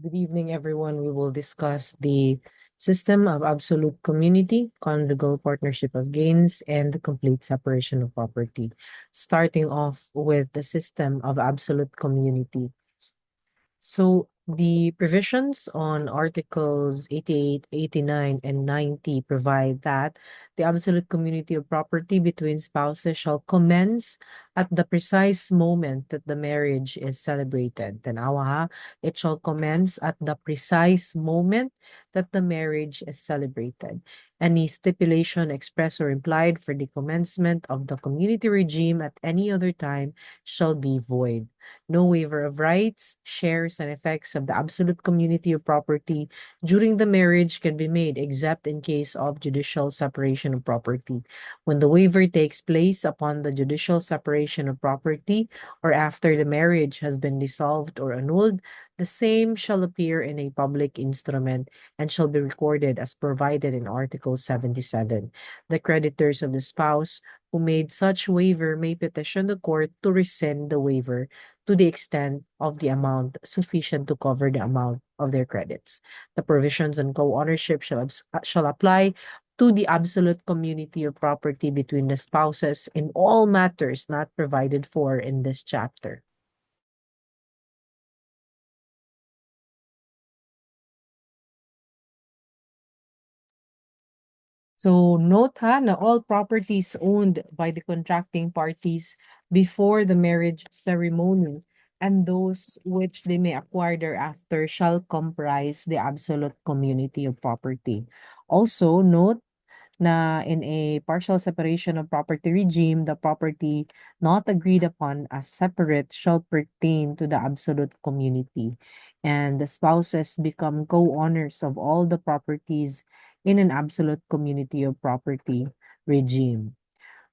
Good evening, everyone. We will discuss the system of absolute community, conjugal partnership of gains, and the complete separation of property. Starting off with the system of absolute community. So the provisions on Articles 88, 89, and 90 provide that the absolute community of property between spouses shall commence at the precise moment that the marriage is celebrated. Tanawa ha, it shall commence at the precise moment that the marriage is celebrated. Any stipulation expressed or implied for the commencement of the community regime at any other time shall be void. No waiver of rights, shares, and effects of the absolute community of property during the marriage can be made except in case of judicial separation of property. When the waiver takes place upon the judicial separation of property or after the marriage has been dissolved or annulled, the same shall appear in a public instrument and shall be recorded as provided in Article 77. The creditors of the spouse who made such waiver may petition the court to rescind the waiver to the extent of the amount sufficient to cover the amount of their credits. The provisions on co-ownership shall apply to the absolute community of property between the spouses in all matters not provided for in this chapter. So note ha na all properties owned by the contracting parties before the marriage ceremony and those which they may acquire thereafter shall comprise the absolute community of property. Also note na in a partial separation of property regime, the property not agreed upon as separate shall pertain to the absolute community, and the spouses become co-owners of all the properties in an absolute community of property regime.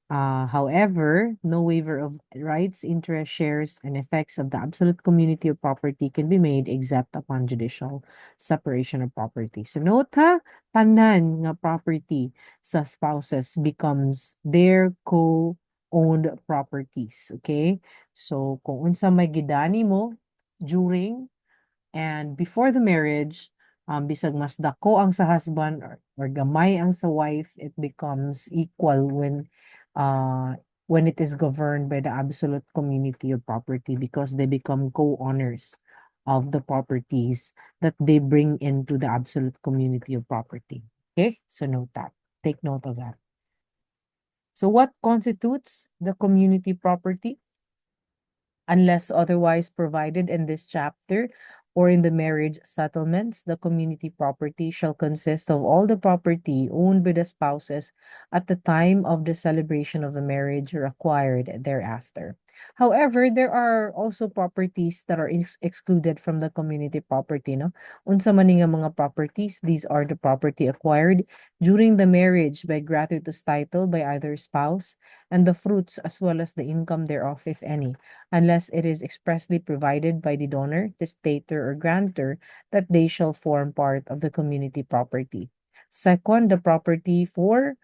However, no waiver of rights, interest, shares, and effects of the absolute community of property can be made except upon judicial separation of property. So note ha, tanan nga property sa spouses becomes their co-owned properties. Okay? So kung unsa may gidani mo during and before the marriage, bisag mas dako ang sa husband or gamay ang sa wife, it becomes equal uh, when it is governed by the absolute community of property because they become co-owners of the properties that they bring into the absolute community of property. Okay, so note that. Take note of that. So what constitutes the community property? Unless otherwise provided in this chapter or in the marriage settlements, the community property shall consist of all the property owned by the spouses at the time of the celebration of the marriage or acquired thereafter. However, there are also properties that are excluded from the community property. No? Unsa man nga mga properties, these are the property acquired during the marriage by gratuitous title by either spouse and the fruits as well as the income thereof, if any, unless it is expressly provided by the donor, testator, or grantor that they shall form part of the community property. Second, the property for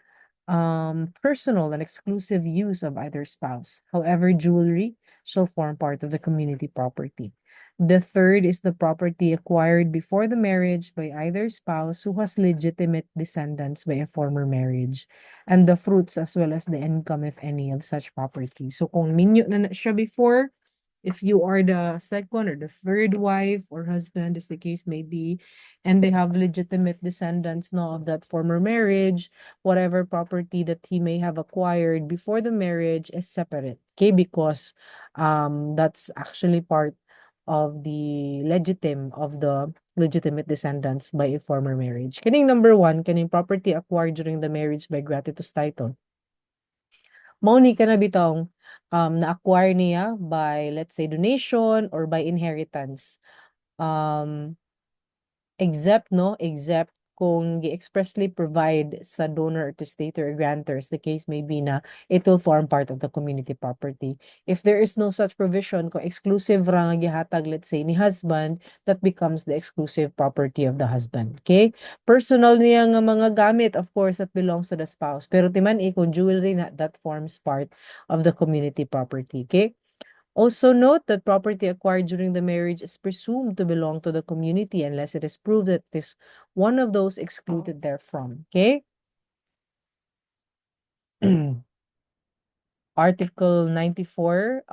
personal and exclusive use of either spouse. However, jewelry shall form part of the community property. The third is the property acquired before the marriage by either spouse who has legitimate descendants by a former marriage, and the fruits as well as the income, if any, of such property. So kung ninyo na siya before, if you are the second or the third wife or husband, as the case may be, and they have legitimate descendants no, of that former marriage, whatever property that he may have acquired before the marriage is separate. Okay, because that's actually part of the legitimate descendants by a former marriage. Kining number one, kining property acquired during the marriage by gratuitous title. Mao ni kana bitong na-acquire niya by let's say donation or by inheritance. Um, except kung gi-expressly provide sa donor or testator or grantors, the case may be na it will form part of the community property. If there is no such provision, kung exclusive ra nga gihatag, let's say, ni husband, that becomes the exclusive property of the husband. Okay? Personal niya nga mga gamit, of course, that belongs to the spouse. Pero timan kung jewelry na, that forms part of the community property. Okay? Also note that property acquired during the marriage is presumed to belong to the community unless it is proved that it is one of those excluded therefrom. Okay? Article 94,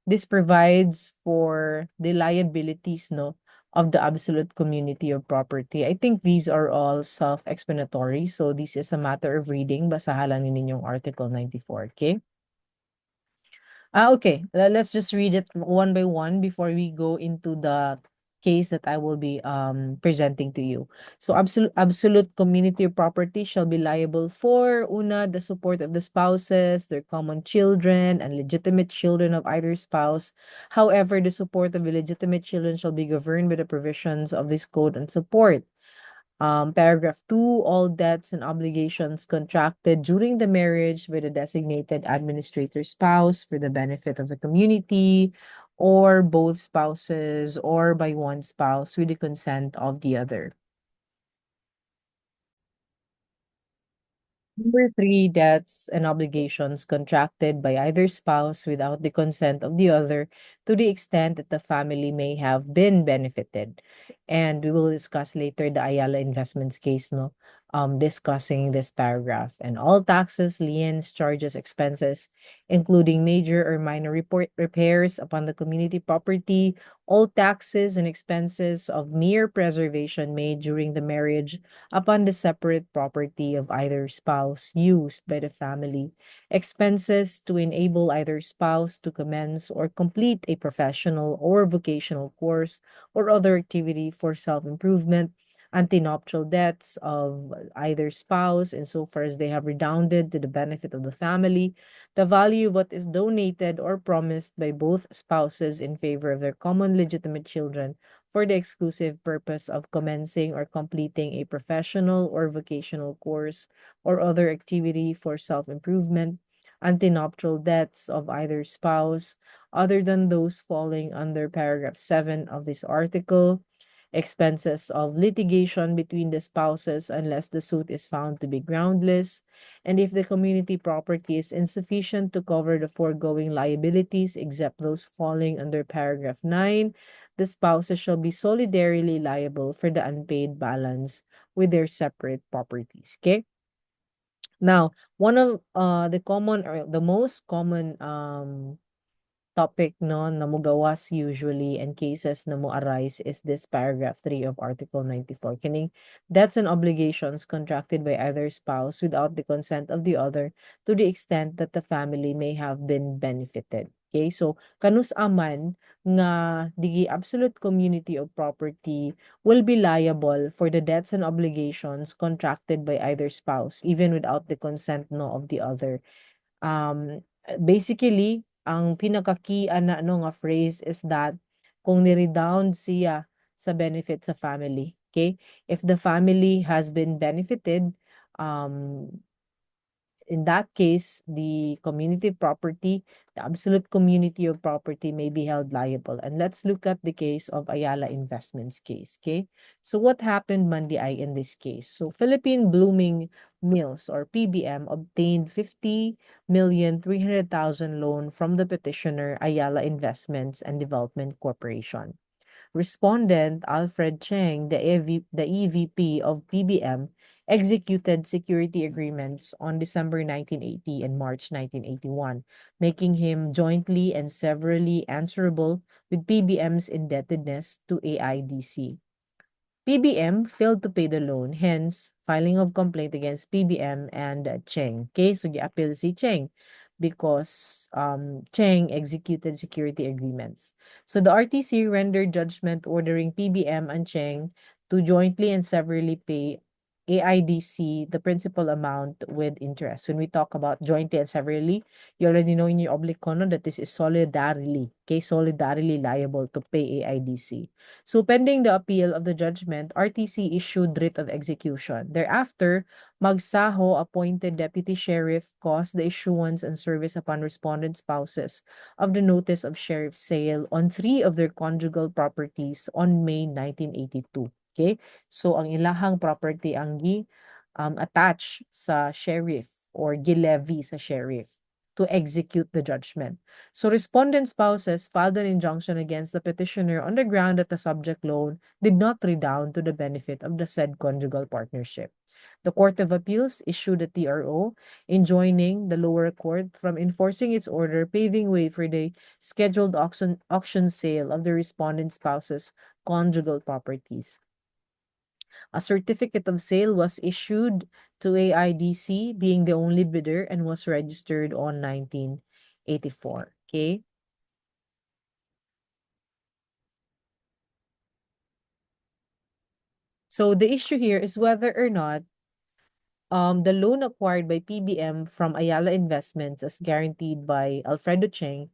this provides for the liabilities, no, of the absolute community of property. I think these are all self-explanatory. So this is a matter of reading. Basahan lang ninyong Article 94, okay? Okay. Let's just read it one by one before we go into the case that I will be presenting to you. So absolute community of property shall be liable for una the support of the spouses, their common children, and legitimate children of either spouse. However, the support of illegitimate children shall be governed by the provisions of this code and support. Paragraph 2, all debts and obligations contracted during the marriage with a designated administrator spouse for the benefit of the community, or both spouses, or by one spouse with the consent of the other. Number 3, debts and obligations contracted by either spouse without the consent of the other to the extent that the family may have been benefited. And we will discuss later the Ayala Investments case, no? Discussing this paragraph. And all taxes, liens, charges, expenses, including major or minor repairs upon the community property, all taxes and expenses of mere preservation made during the marriage upon the separate property of either spouse used by the family, expenses to enable either spouse to commence or complete a professional or vocational course or other activity for self-improvement, antenuptial debts of either spouse insofar as they have redounded to the benefit of the family, the value of what is donated or promised by both spouses in favor of their common legitimate children for the exclusive purpose of commencing or completing a professional or vocational course or other activity for self-improvement, antenuptial debts of either spouse, other than those falling under paragraph 7 of this article, expenses of litigation between the spouses unless the suit is found to be groundless, and if the community property is insufficient to cover the foregoing liabilities except those falling under paragraph 9, the spouses shall be solidarily liable for the unpaid balance with their separate properties. Okay? Now, one of the common or the most common topic no na mogawas usually and cases na mo arise is this paragraph 3 of Article 94. Kining debts and obligations contracted by either spouse without the consent of the other to the extent that the family may have been benefited. Okay, so kanus aman nga the absolute community of property will be liable for the debts and obligations contracted by either spouse even without the consent no of the other. Basically, ang pinaka-key ana no nga phrase is that kung ni-redound siya sa benefit sa family, okay? If the family has been benefited, um, in that case, the community property, the absolute community of property may be held liable. And let's look at the case of Ayala Investments case, okay? So what happened, Mandiay, in this case? So Philippine Blooming Mills or PBM obtained 50,300,000 loan from the petitioner Ayala Investments and Development Corporation. Respondent Alfred Cheng, the EVP of PBM, executed security agreements on December 1980 and March 1981, making him jointly and severally answerable with PBM's indebtedness to AIDC. PBM failed to pay the loan, hence filing of complaint against PBM and Cheng. Okay, so gi-appeal si Cheng because Cheng executed security agreements. So the RTC rendered judgment ordering PBM and Cheng to jointly and severally pay AIDC the principal amount with interest. When we talk about jointly and severally, you already know in your obliquono that this is solidarily, okay, solidarily liable to pay AIDC. So pending the appeal of the judgment, RTC issued writ of execution. Thereafter, Magsaho, appointed deputy sheriff, caused the issuance and service upon respondent spouses of the notice of sheriff sale on 3 of their conjugal properties on May 1982. Okay? So ang ilahang property ang attach sa sheriff or gilevy sa sheriff to execute the judgment. So respondent spouses filed an injunction against the petitioner on the ground that the subject loan did not redound to the benefit of the said conjugal partnership. The Court of Appeals issued a TRO enjoining the lower court from enforcing its order, paving way for the scheduled auction sale of the respondent spouse's conjugal properties. A certificate of sale was issued to AIDC, being the only bidder, and was registered on 1984. Okay? So the issue here is whether or not the loan acquired by PBM from Ayala Investments as guaranteed by Alfredo Cheng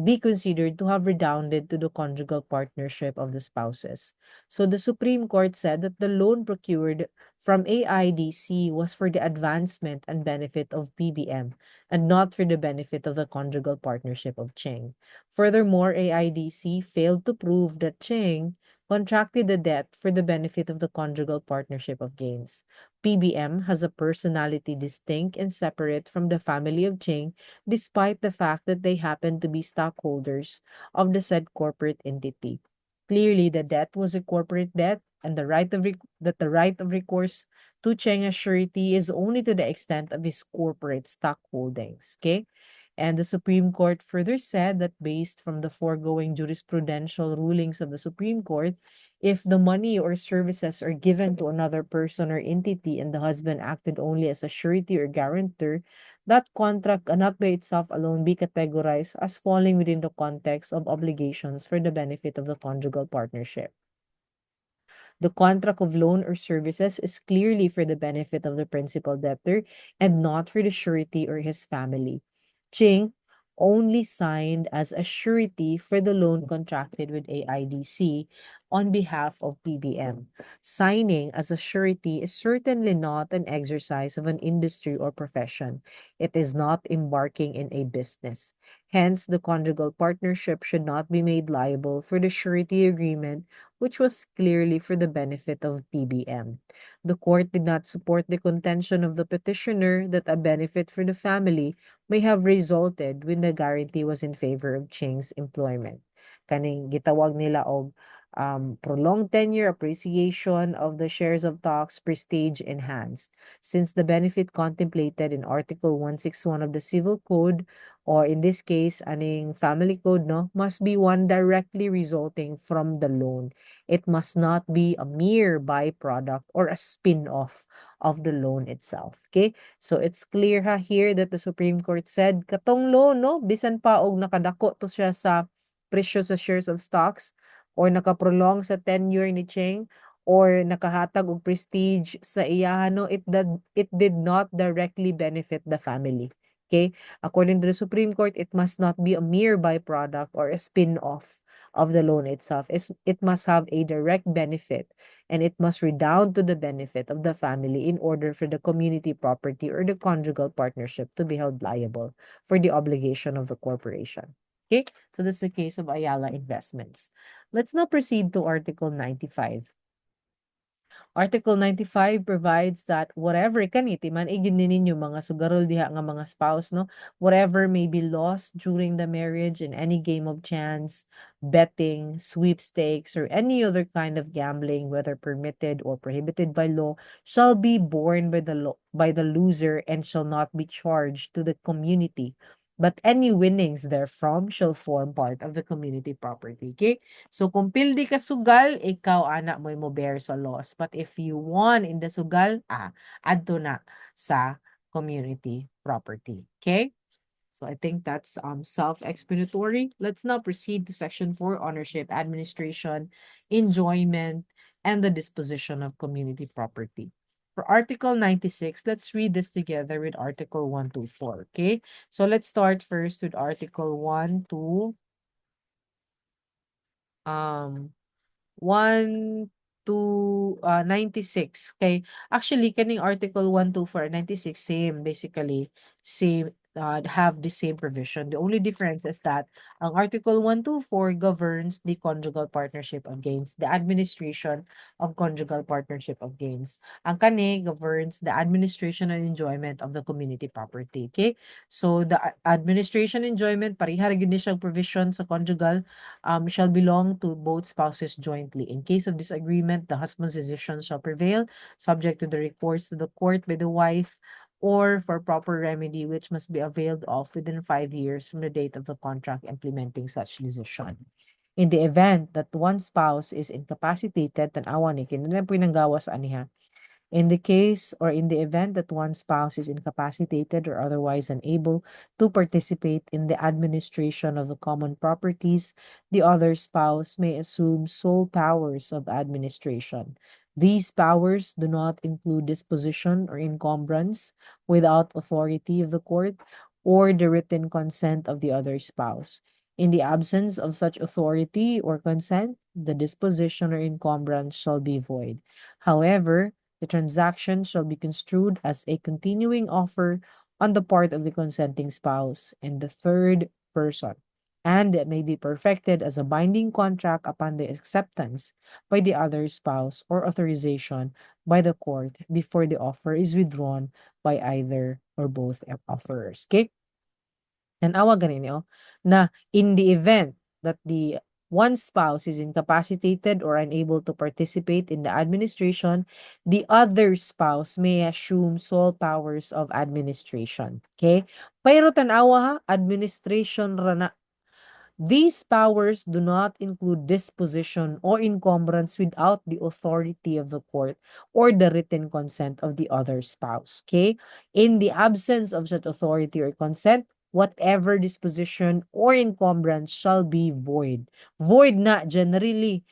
be considered to have redounded to the conjugal partnership of the spouses. So the Supreme Court said that the loan procured from AIDC was for the advancement and benefit of PBM and not for the benefit of the conjugal partnership of Cheng. Furthermore, AIDC failed to prove that Cheng contracted the debt for the benefit of the conjugal partnership of gains. PBM has a personality distinct and separate from the family of Ching, despite the fact that they happen to be stockholders of the said corporate entity. Clearly, the debt was a corporate debt, and the right of recourse to Cheng as surety is only to the extent of his corporate stock holdings. Okay? And the Supreme Court further said that based from the foregoing jurisprudential rulings of the Supreme Court, if the money or services are given to another person or entity and the husband acted only as a surety or guarantor, that contract cannot by itself alone be categorized as falling within the context of obligations for the benefit of the conjugal partnership. The contract of loan or services is clearly for the benefit of the principal debtor and not for the surety or his family. Ching only signed as a surety for the loan contracted with AIDC on behalf of PBM. Signing as a surety is certainly not an exercise of an industry or profession. It is not embarking in a business. Hence, the conjugal partnership should not be made liable for the surety agreement, which was clearly for the benefit of PBM. The court did not support the contention of the petitioner that a benefit for the family may have resulted when the guarantee was in favor of Ching's employment. Kaning gitawag nila og prolonged tenure, appreciation of the shares of stocks, prestige enhanced. Since the benefit contemplated in Article 161 of the Civil Code, or in this case, aning family code, no, must be one directly resulting from the loan. It must not be a mere byproduct or a spin-off of the loan itself. Okay? So it's clear ha here that the Supreme Court said katong loan, no, bisan pa og nakadako to siya sa presyo sa shares of stocks or nakaprolong sa tenure ni Cheng or nakahatag og prestige sa iya, no, it did not directly benefit the family. Okay? According to the Supreme Court, it must not be a mere byproduct or a spin-off of the loan itself. It must have a direct benefit and it must redound to the benefit of the family in order for the community property or the conjugal partnership to be held liable for the obligation of the corporation. Okay, so this is the case of Ayala Investments. Let's now proceed to Article 95. Article 95 provides that whatever kaniti man igin ninyo mga sugarol diha nga mga spouse, no, whatever may be lost during the marriage in any game of chance, betting, sweepstakes, or any other kind of gambling, whether permitted or prohibited by law, shall be borne by the loser and shall not be charged to the community. But any winnings therefrom shall form part of the community property. Okay? So kung pildi ka sugal, ikaw anak mo bear sa loss. But if you won in the sugal, adto na sa community property. Okay? So I think that's self-explanatory. Let's now proceed to section 4, ownership, administration, enjoyment, and the disposition of community property. For Article 96, let's read this together with Article 1 to 4. Okay? So let's start first with Article 1 to um 1 to 96. Okay. Actually, kaning Article 1 to 4, 96, same, basically. Same. have the same provision. The only difference is that ang Article 124 governs the conjugal partnership of gains, the administration of conjugal partnership of gains. Ang kani governs the administration and enjoyment of the community property. Okay? So the administration enjoyment, pareha rin gid siyang provision sa conjugal, shall belong to both spouses jointly. In case of disagreement, the husband's decision shall prevail, subject to the recourse to the court by the wife, or for proper remedy which must be availed of within 5 years from the date of the contract implementing such decision. In the event that one spouse is incapacitated, tanawa ni kinala po yung gawas aniha. In the case or in the event that one spouse is incapacitated or otherwise unable to participate in the administration of the common properties, the other spouse may assume sole powers of administration. These powers do not include disposition or encumbrance without authority of the court or the written consent of the other spouse. In the absence of such authority or consent, the disposition or encumbrance shall be void. However, the transaction shall be construed as a continuing offer on the part of the consenting spouse and the third person, and it may be perfected as a binding contract upon the acceptance by the other spouse or authorization by the court before the offer is withdrawn by either or both offerers. Okay? Tanawa ganin oh, na in the event that the one spouse is incapacitated or unable to participate in the administration, the other spouse may assume sole powers of administration. Okay? Pero tanawa ha, administration rana. These powers do not include disposition or encumbrance without the authority of the court or the written consent of the other spouse. Okay? In the absence of such authority or consent, whatever disposition or encumbrance shall be void. Void na generally.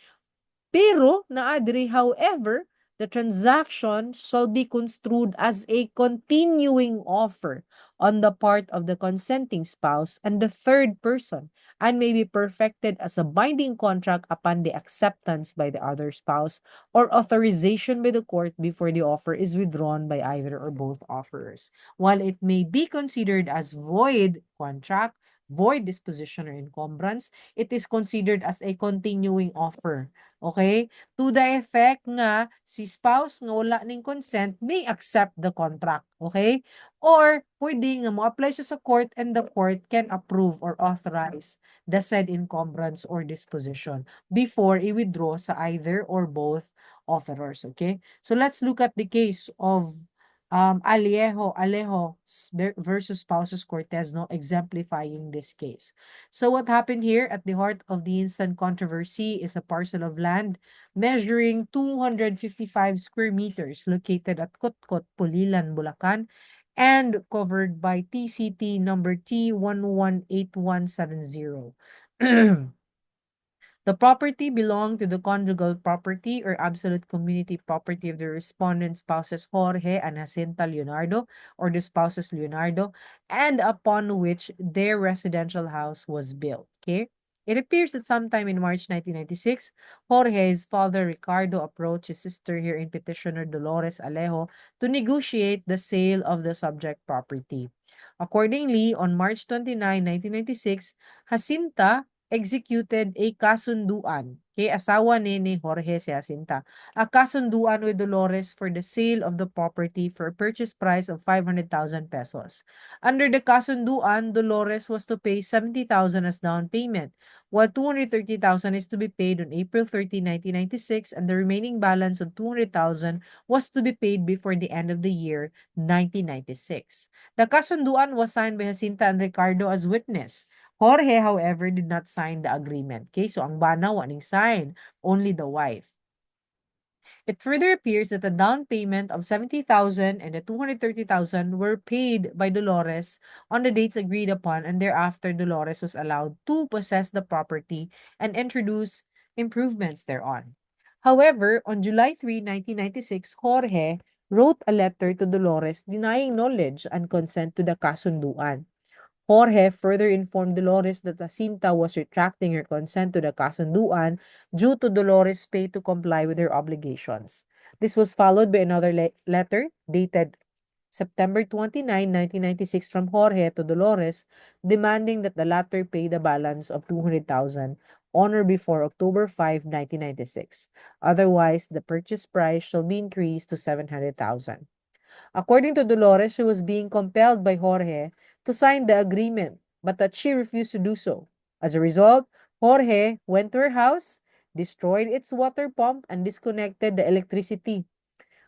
Pero naadri, however, the transaction shall be construed as a continuing offer on the part of the consenting spouse and the third person, and may be perfected as a binding contract upon the acceptance by the other spouse or authorization by the court before the offer is withdrawn by either or both offerers. While it may be considered as void contract, void disposition or encumbrance, it is considered as a continuing offer. Okay? To the effect nga si spouse nga wala ning consent may accept the contract. Okay? Or pwede nga mo-apply siya sa court and the court can approve or authorize the said encumbrance or disposition before i-withdraw sa either or both offerers. Okay? So let's look at the case of Alejo versus spouses Cortez, no, exemplifying this case. So what happened here at the heart of the instant controversy is a parcel of land measuring 255 square meters located at Kotkot, Pulilan, Bulacan, and covered by TCT number T118170. The property belonged to the conjugal property or absolute community property of the respondent spouses Jorge and Jacinta Leonardo, or the spouses Leonardo, and upon which their residential house was built. Okay? It appears that sometime in March 1996, Jorge's father Ricardo approached his sister here in petitioner Dolores Alejo to negotiate the sale of the subject property. Accordingly, on March 29, 1996, Jacinta executed a kasunduan kay asawa ni Jorge si Jacinta. A kasunduan with Dolores for the sale of the property for a purchase price of 500,000 pesos. Under the kasunduan, Dolores was to pay 70,000 as down payment, while 230,000 is to be paid on April 30, 1996, and the remaining balance of 200,000 was to be paid before the end of the year 1996. The kasunduan was signed by Jacinta and Ricardo as witness. Jorge, however, did not sign the agreement. Okay, so ang bana wa ning sign, only the wife. It further appears that the down payment of 70,000 and the 230,000 were paid by Dolores on the dates agreed upon, and thereafter Dolores was allowed to possess the property and introduce improvements thereon. However, on July 3, 1996, Jorge wrote a letter to Dolores denying knowledge and consent to the kasunduan. Jorge further informed Dolores that Jacinta was retracting her consent to the kasunduan due to Dolores' pay to comply with her obligations. This was followed by another letter dated September 29, 1996 from Jorge to Dolores, demanding that the latter pay the balance of 200,000 on or before October 5, 1996. Otherwise, the purchase price shall be increased to 700,000. According to Dolores, she was being compelled by Jorge to sign the agreement, but that she refused to do so. As a result, Jorge went to her house, destroyed its water pump, and disconnected the electricity.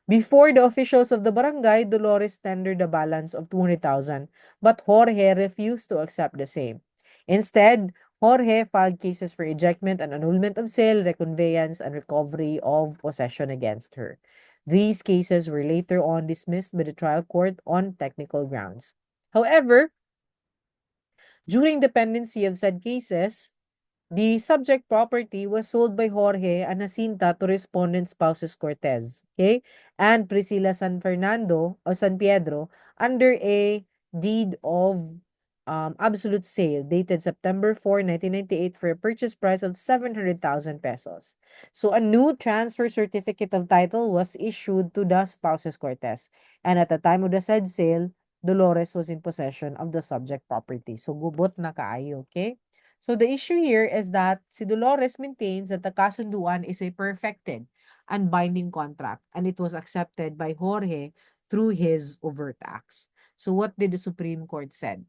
Before the officials of the barangay, Dolores tendered a balance of 200,000, but Jorge refused to accept the same. Instead, Jorge filed cases for ejectment and annulment of sale, reconveyance, and recovery of possession against her. These cases were later on dismissed by the trial court on technical grounds. However, during the pendency of said cases, the subject property was sold by Jorge and Jacinta to respondent spouses Cortez, okay, and Priscilla San Fernando or San Pedro under a deed of absolute sale dated September 4, 1998 for a purchase price of 700,000 pesos. So a new transfer certificate of title was issued to the spouses Cortez, and at the time of the said sale, Dolores was in possession of the subject property. So gubot na kaayo, okay? So the issue here is that si Dolores maintains that the kasunduan is a perfected and binding contract and it was accepted by Jorge through his overt acts. So what did the Supreme Court said?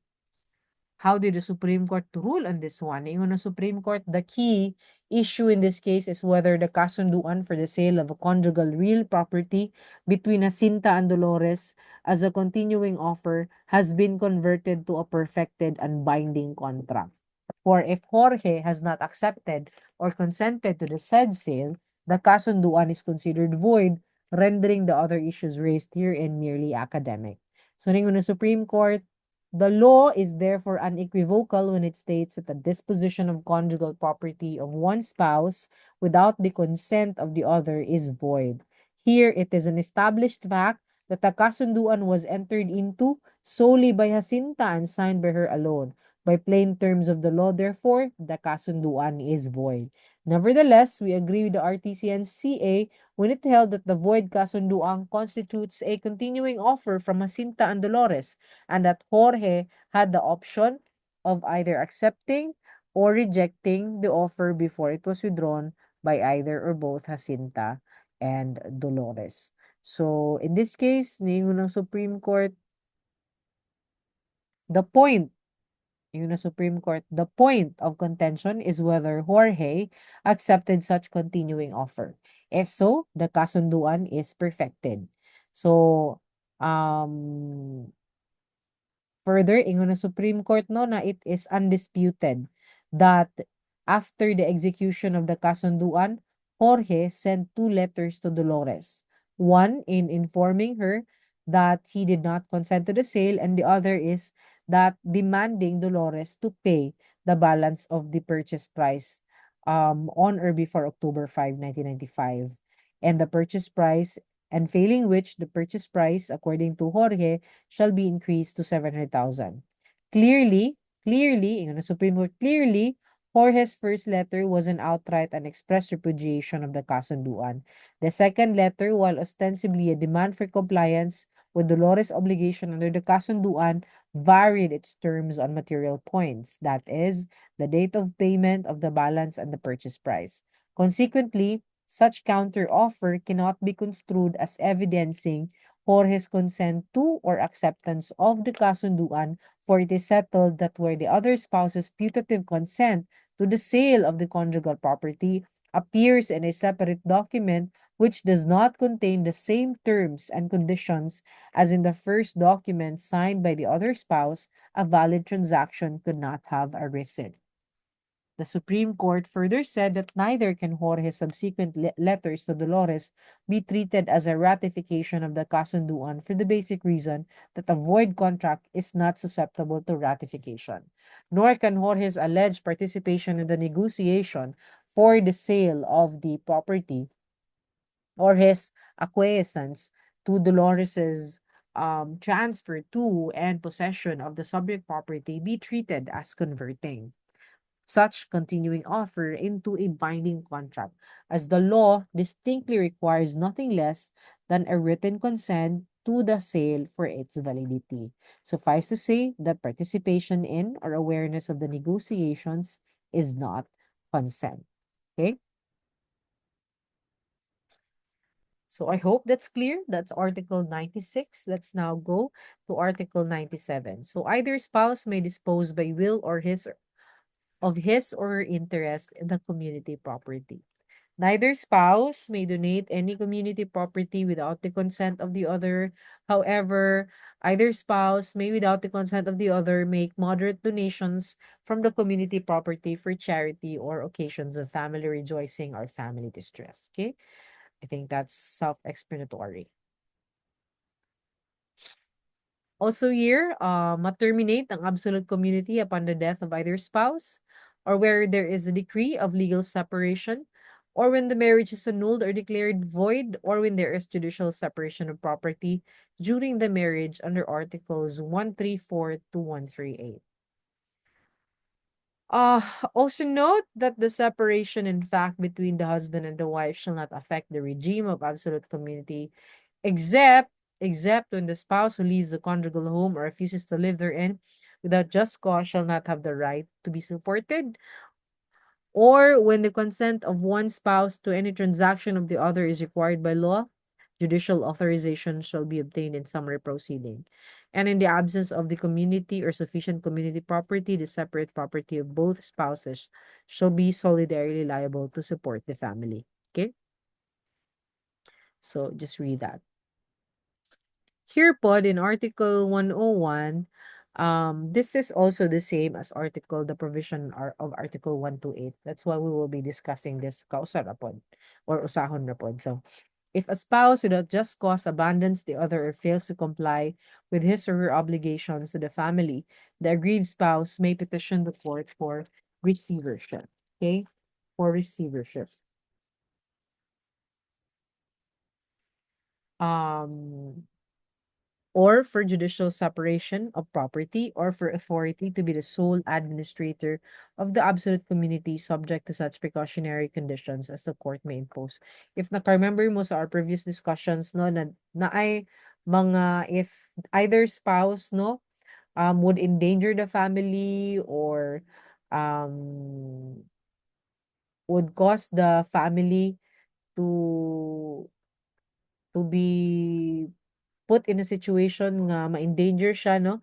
How did the Supreme Court rule on this one? Ingon ng Supreme Court, the key issue in this case is whether the kasunduan for the sale of a conjugal real property between Jacinta and Dolores as a continuing offer has been converted to a perfected and binding contract. For if Jorge has not accepted or consented to the said sale, the kasunduan is considered void, rendering the other issues raised herein merely academic. So, ningon ng Supreme Court, the law is therefore unequivocal when it states that the disposition of conjugal property of one spouse without the consent of the other is void. Here, it is an established fact that the kasunduan was entered into solely by Jacinta and signed by her alone. By plain terms of the law, therefore, the kasunduan is void. Nevertheless, we agree with the RTC and CA when it held that the void kasunduan constitutes a continuing offer from Jacinta and Dolores, and that Jorge had the option of either accepting or rejecting the offer before it was withdrawn by either or both Jacinta and Dolores. So, in this case, ningon ng Supreme Court, the point Supreme Court, the point of contention is whether Jorge accepted such continuing offer. If so, the kasunduan is perfected. So, further, ingon ng Supreme Court no na it is undisputed that after the execution of the kasunduan, Jorge sent two letters to Dolores. One in informing her that he did not consent to the sale, and the other is that demanding Dolores to pay the balance of the purchase price on or before October 5, 1995. And the purchase price, and failing which, the purchase price, according to Jorge, shall be increased to 700,000. Clearly, in the Supreme Court, clearly, Jorge's first letter was an outright and express repudiation of the kasunduan. The second letter, while ostensibly a demand for compliance with Dolores' obligation under the kasunduan, varied its terms on material points, that is, the date of payment of the balance and the purchase price. Consequently, such counter-offer cannot be construed as evidencing Jorge's consent to or acceptance of the kasunduan, for it is settled that where the other spouse's putative consent to the sale of the conjugal property appears in a separate document which does not contain the same terms and conditions as in the first document signed by the other spouse, a valid transaction could not have arisen. The Supreme Court further said that neither can Jorge's subsequent letters to Dolores be treated as a ratification of the kasunduan for the basic reason that a void contract is not susceptible to ratification. Nor can Jorge's alleged participation in the negotiation for the sale of the property or his acquiescence to Dolores's transfer to and possession of the subject property be treated as converting such continuing offer into a binding contract, as the law distinctly requires nothing less than a written consent to the sale for its validity. Suffice to say that participation in or awareness of the negotiations is not consent. Okay? So I hope that's clear. That's Article 96. Let's now go to Article 97. So either spouse may dispose by will or his or her interest in the community property. Neither spouse may donate any community property without the consent of the other. However, either spouse may, without the consent of the other, make moderate donations from the community property for charity or occasions of family rejoicing or family distress. Okay? I think that's self-explanatory. Also here, ma-terminate ang absolute community upon the death of either spouse, or where there is a decree of legal separation, or when the marriage is annulled or declared void, or when there is judicial separation of property during the marriage under Articles 134 to 138. Uh, Also note that the separation in fact between the husband and the wife shall not affect the regime of absolute community except when the spouse who leaves the conjugal home or refuses to live therein without just cause shall not have the right to be supported, or when the consent of one spouse to any transaction of the other is required by law, judicial authorization shall be obtained in summary proceeding. And in the absence of the community or sufficient community property, the separate property of both spouses shall be solidarily liable to support the family. Okay? So just read that. Here pod in Article 101, this is also the same as the provision of Article 128. That's why we will be discussing this kausa na pod or usahon na pod. So, if a spouse without just cause abandons the other or fails to comply with his or her obligations to the family, the aggrieved spouse may petition the court for receivership. Okay? For receivership. Um, or for judicial separation of property, or for authority to be the sole administrator of the absolute community subject to such precautionary conditions as the court may impose. If naka-remember mo sa our previous discussions, no, na ay mga, if either spouse, no, would endanger the family or um, would cause the family to be put in a situation nga ma-endanger siya, no,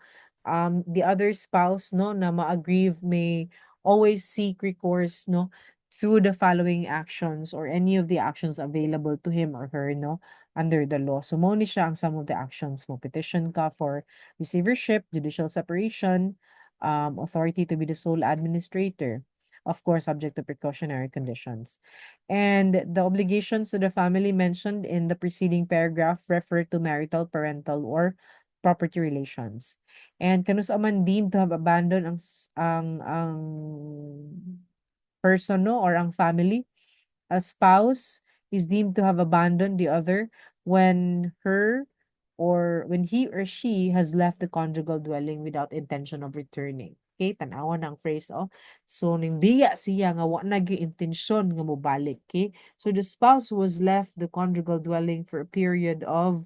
the other spouse, no, na ma-aggrieve may always seek recourse, no, through the following actions or any of the actions available to him or her, no, under the law. So mo ni siya ang some of the actions mo. Petition ka for receivership, judicial separation, authority to be the sole administrator, of course subject to precautionary conditions. And the obligations to the family mentioned in the preceding paragraph refer to marital, parental, or property relations. And kanus man deemed to have abandoned ang person, no, or ang family, a spouse is deemed to have abandoned the other when when he or she has left the conjugal dwelling without intention of returning. Okay, tanawa ng phrase, oh. So, nimbiya siya nga wa nag intensyon nga mobalik. Okay, so the spouse who has left the conjugal dwelling for a period of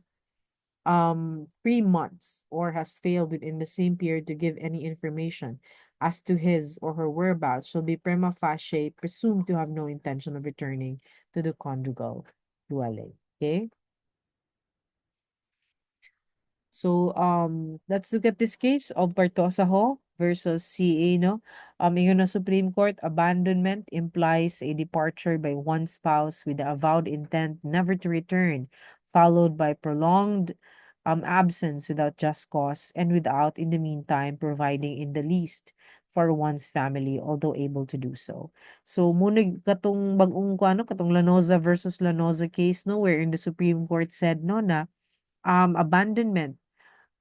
3 months or has failed within the same period to give any information as to his or her whereabouts shall be prima facie presumed to have no intention of returning to the conjugal dwelling. Okay? So, let's look at this case of Partosaho versus CA, no? Ingon na Supreme Court, abandonment implies a departure by one spouse with the avowed intent never to return, followed by prolonged absence without just cause and without, in the meantime, providing in the least for one's family, although able to do so. So, muna katong bagong ko, ano, katong Lanoza versus Lanoza case, no, wherein the Supreme Court said, no, na abandonment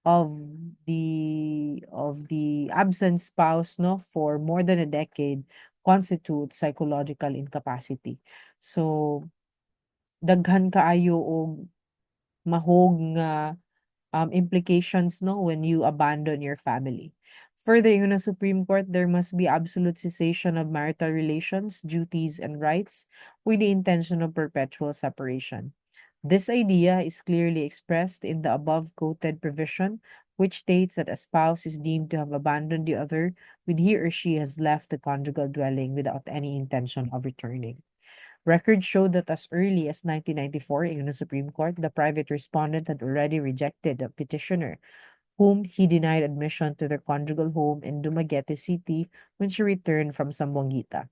of the absent spouse, no, for more than a decade constitutes psychological incapacity. So daghan kaayo og mahog nga implications, no, when you abandon your family. Further, in the Supreme Court, there must be absolute cessation of marital relations, duties, and rights with the intention of perpetual separation. This idea is clearly expressed in the above quoted provision, which states that a spouse is deemed to have abandoned the other when he or she has left the conjugal dwelling without any intention of returning. Records show that as early as 1994 in the Supreme Court, the private respondent had already rejected a petitioner whom he denied admission to their conjugal home in Dumaguete City when she returned from Zamboanga.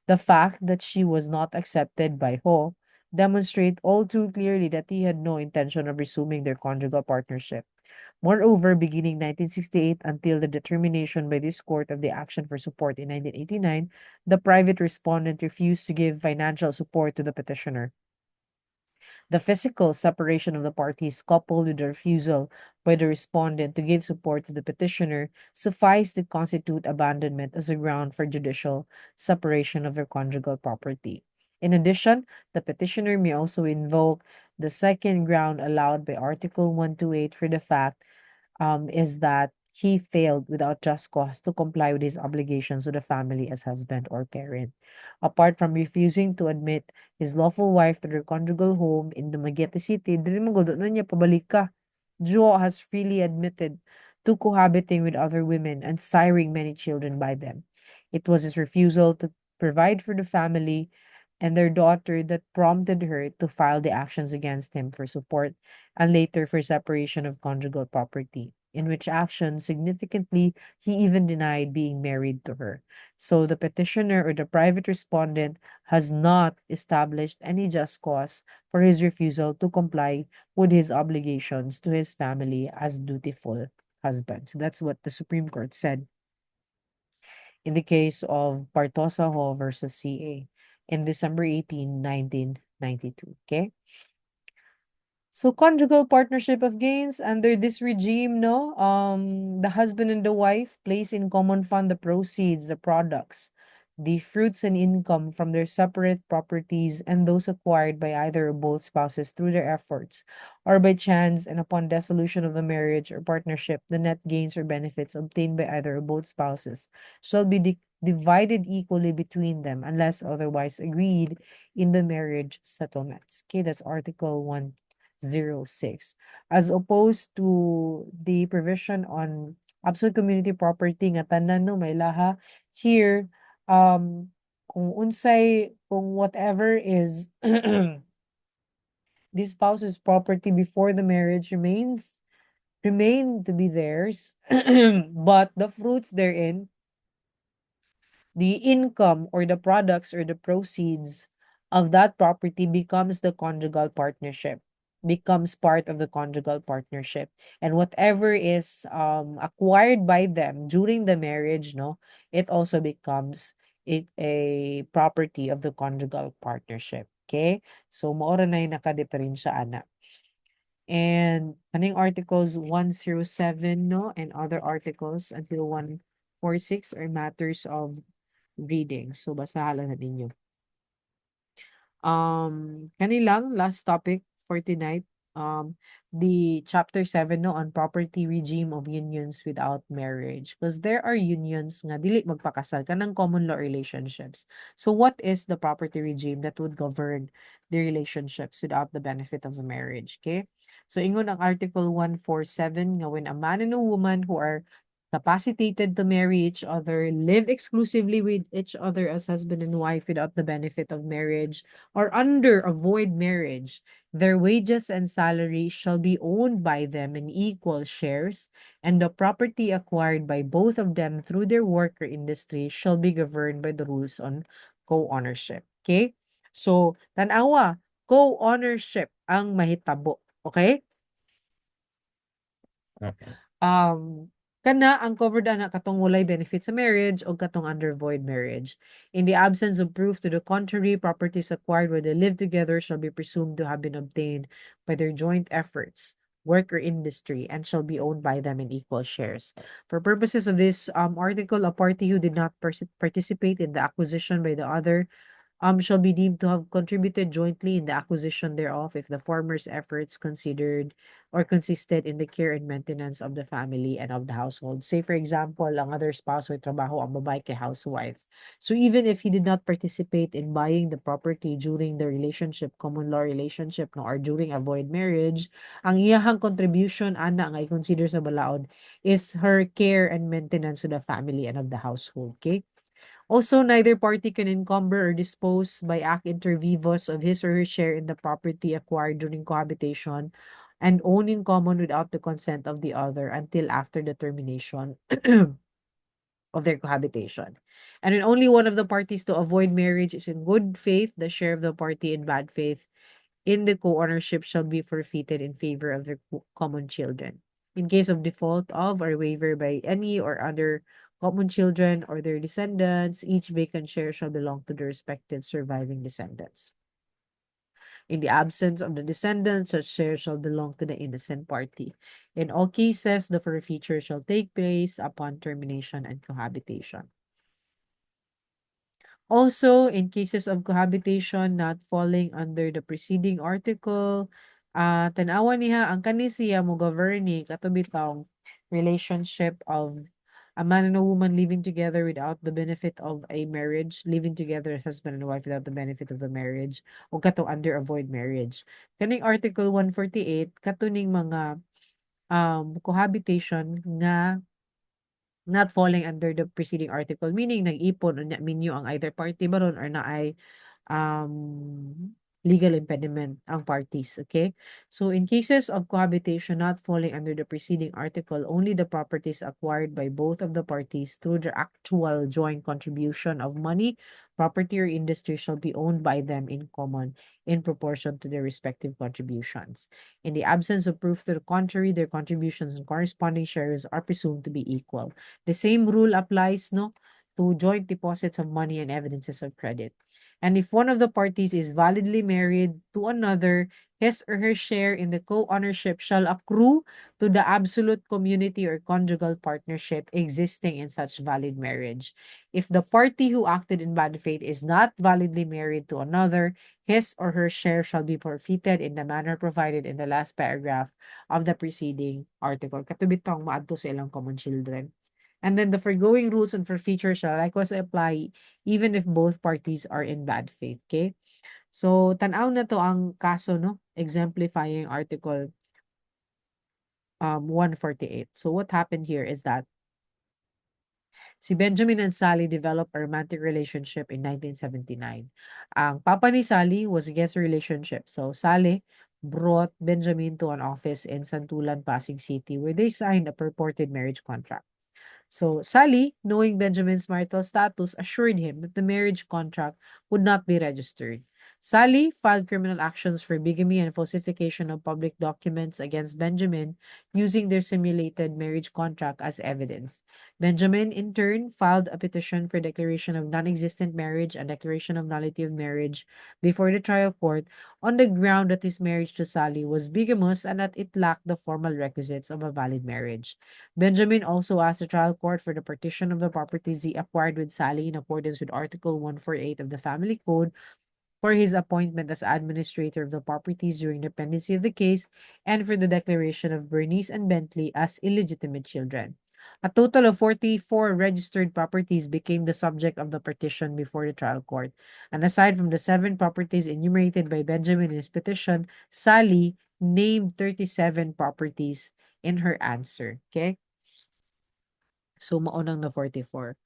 The fact that she was not accepted by Ho demonstrate all too clearly that he had no intention of resuming their conjugal partnership. Moreover, beginning 1968 until the determination by this court of the action for support in 1989, the private respondent refused to give financial support to the petitioner. The physical separation of the parties, coupled with the refusal by the respondent to give support to the petitioner, suffice to constitute abandonment as a ground for judicial separation of their conjugal property. In addition, the petitioner may also invoke the second ground allowed by Article 128 for the fact is that he failed without just cause to comply with his obligations to the family as husband or parent. Apart from refusing to admit his lawful wife to their conjugal home in Dumaguete City, dili mo gud na niya pabalik ka. Jo has freely admitted to cohabiting with other women and siring many children by them. It was his refusal to provide for the family and their daughter that prompted her to file the actions against him for support and later for separation of conjugal property, in which action significantly he even denied being married to her. So the petitioner or the private respondent has not established any just cause for his refusal to comply with his obligations to his family as dutiful husband. So that's what the Supreme Court said in the case of Partosa Hall versus CA in December 18, 1992. Okay? So conjugal partnership of gains under this regime, no, the husband and the wife place in common fund the proceeds, the products, the fruits and income from their separate properties and those acquired by either or both spouses through their efforts or by chance, and upon dissolution of the marriage or partnership, the net gains or benefits obtained by either or both spouses shall be divided equally between them unless otherwise agreed in the marriage settlements. Okay, that's Article 106, as opposed to the provision on absolute community property nga tanan no may laha here. Kung whatever is the spouse's property before the marriage remain to be theirs, but the fruits therein, the income or the products or the proceeds of that property becomes the conjugal partnership, becomes part of the conjugal partnership, and whatever is acquired by them during the marriage, no, it also becomes a property of the conjugal partnership. Okay, so maora na yung nakadeferensya ana. And kaning articles 107, no, and other articles until 146 are matters of reading. So basahan na ninyo. Kanilang last topic for tonight, the chapter 7, no, on property regime of unions without marriage, because there are unions nga dili magpakasal kanang common law relationships. So what is the property regime that would govern the relationships without the benefit of a marriage? Okay, so ingon ang article 147 nga when a man and a woman who are capacitated to marry each other live exclusively with each other as husband and wife without the benefit of marriage or under a void marriage, their wages and salary shall be owned by them in equal shares, and the property acquired by both of them through their work or industry shall be governed by the rules on co-ownership. Okay? So, tanawa, co-ownership ang mahitabo. Okay? um Kana ang covered ana katong walay benefit sa marriage o katong under void marriage. In the absence of proof to the contrary, properties acquired where they live together shall be presumed to have been obtained by their joint efforts, work or industry, and shall be owned by them in equal shares. For purposes of this article, a party who did not participate in the acquisition by the other shall be deemed to have contributed jointly in the acquisition thereof if the former's efforts considered or consisted in the care and maintenance of the family and of the household. Say for example, ang other spouse may trabaho, ang babae kay housewife. So even if he did not participate in buying the property during the relationship, common law relationship, no, or during a void marriage, ang iyahang contribution ana nga i-consider sa balaod is her care and maintenance to the family and of the household. Okay? Also, neither party can encumber or dispose by act inter vivos of his or her share in the property acquired during cohabitation and own in common without the consent of the other until after the termination of their cohabitation. And when only one of the parties to avoid marriage is in good faith, the share of the party in bad faith in the co-ownership shall be forfeited in favor of their common children. In case of default of or waiver by any or other common children or their descendants, each vacant share shall belong to the respective surviving descendants. In the absence of the descendants, such share shall belong to the innocent party. In all cases, the forfeiture shall take place upon termination and cohabitation. Also, in cases of cohabitation not falling under the preceding article, tanawa niya ang kanisiya mo governing katubitang relationship of a man and a woman living together without the benefit of a marriage, living together husband and wife without the benefit of the marriage, o kato under a void marriage. Kaning Article 148, katuning mga cohabitation nga not falling under the preceding article, meaning nag-ipon unya minyo ang either party baron or naay legal impediment ang parties, okay? So in cases of cohabitation not falling under the preceding article, only the properties acquired by both of the parties through their actual joint contribution of money, property, or industry shall be owned by them in common in proportion to their respective contributions. In the absence of proof to the contrary, their contributions and corresponding shares are presumed to be equal. The same rule applies, no, to joint deposits of money and evidences of credit. And if one of the parties is validly married to another, his or her share in the co-ownership shall accrue to the absolute community or conjugal partnership existing in such valid marriage. If the party who acted in bad faith is not validly married to another, his or her share shall be forfeited in the manner provided in the last paragraph of the preceding article. Katubitong maadto sa ilang common children. And then the foregoing rules and forfeiture shall likewise apply even if both parties are in bad faith. Okay? So, tanaw na to ang kaso, no? Exemplifying Article 148. So, what happened here is that si Benjamin and Sally developed a romantic relationship in 1979. Ang papa ni Sally was against the relationship. So, Sally brought Benjamin to an office in Santulan, Pasig City where they signed a purported marriage contract. So Sally, knowing Benjamin's marital status, assured him that the marriage contract would not be registered. Sally filed criminal actions for bigamy and falsification of public documents against Benjamin using their simulated marriage contract as evidence. Benjamin, in turn, filed a petition for declaration of non-existent marriage and declaration of nullity of marriage before the trial court on the ground that his marriage to Sally was bigamous and that it lacked the formal requisites of a valid marriage. Benjamin also asked the trial court for the partition of the properties he acquired with Sally in accordance with Article 148 of the Family Code for his appointment as administrator of the properties during the pendency of the case and for the declaration of Bernice and Bentley as illegitimate children. A total of 44 registered properties became the subject of the petition before the trial court. And aside from the 7 properties enumerated by Benjamin in his petition, Sally named 37 properties in her answer. Okay? So, maunang na 44.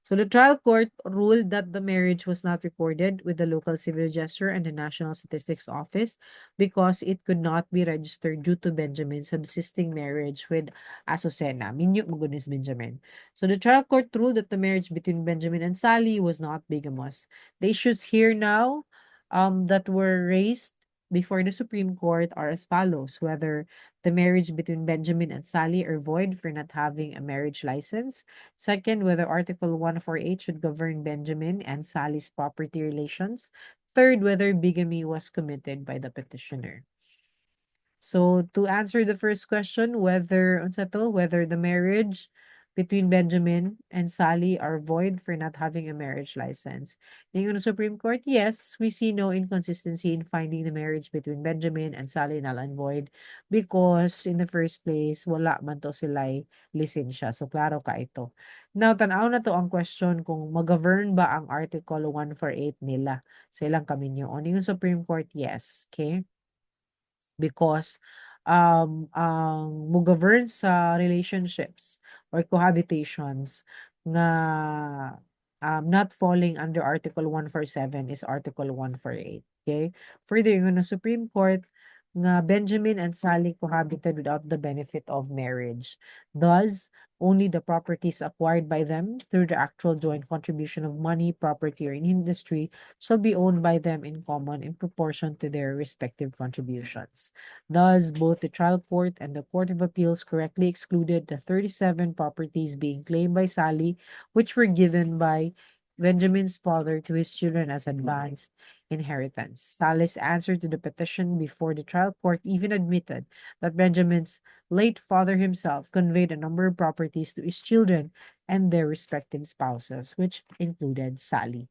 So, the trial court ruled that the marriage was not recorded with the local civil registrar and the National Statistics Office because it could not be registered due to Benjamin's subsisting marriage with Azucena. Minyo magunis Benjamin. So, the trial court ruled that the marriage between Benjamin and Sally was not bigamous. The issues here now that were raised before the Supreme Court are as follows: whether the marriage between Benjamin and Sally are void for not having a marriage license. Second, whether Article 148 should govern Benjamin and Sally's property relations. Third, whether bigamy was committed by the petitioner. So to answer the first question, whether unsa to, whether the marriage between Benjamin and Sally are void for not having a marriage license. In the Supreme Court, yes, we see no inconsistency in finding the marriage between Benjamin and Sally null and void because in the first place, wala man to sila'y lisensya. So, klaro ka ito. Now, tanaw na to ang question kung mag-govern ba ang Article 148 nila sa ilang kaminyoon. Yung Supreme Court, yes. Okay? Because ang mo-govern sa relationships or cohabitations nga not falling under Article 147 is Article 148. Okay? Further, yung na Supreme Court nga Benjamin and Sally cohabited without the benefit of marriage. Thus, only the properties acquired by them through the actual joint contribution of money, property, or in industry shall be owned by them in common in proportion to their respective contributions. Thus, both the trial court and the Court of Appeals correctly excluded the 37 properties being claimed by Sally, which were given by Benjamin's father to his children as advanced inheritance. Sally's answer to the petition before the trial court even admitted that Benjamin's late father himself conveyed a number of properties to his children and their respective spouses, which included Sally.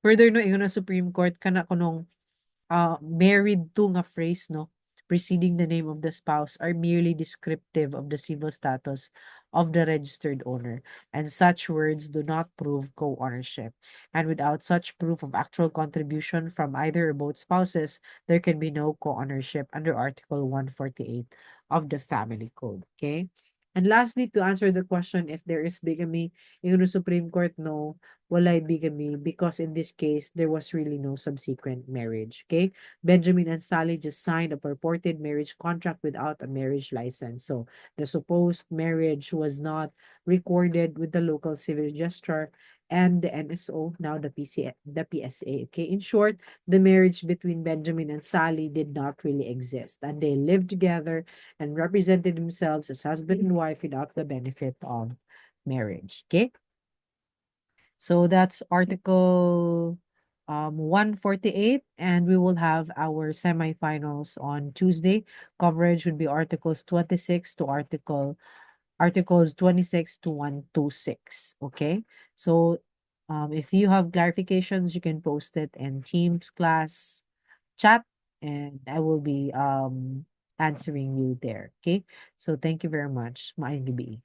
Further no, ingon ang Supreme Court kana kunong married to nga phrase, no, preceding the name of the spouse are merely descriptive of the civil status of the registered owner, and such words do not prove co-ownership. And without such proof of actual contribution from either or both spouses, there can be no co-ownership under Article 148 of the Family Code. Okay? And lastly, to answer the question if there is bigamy, in the Supreme Court, no, walay bigamy because in this case, there was really no subsequent marriage. Okay? Benjamin and Sally just signed a purported marriage contract without a marriage license. So the supposed marriage was not recorded with the local civil registrar and the NSO, now the PSA. Okay? In short, the marriage between Benjamin and Sally did not really exist. And they lived together and represented themselves as husband and wife without the benefit of marriage. Okay? So that's Article 148, and we will have our semifinals on Tuesday. Coverage would be Articles 26 to 126. Okay. So if you have clarifications, you can post it in Teams class chat, and I will be answering you there. Okay. So thank you very much. Maayong gabi.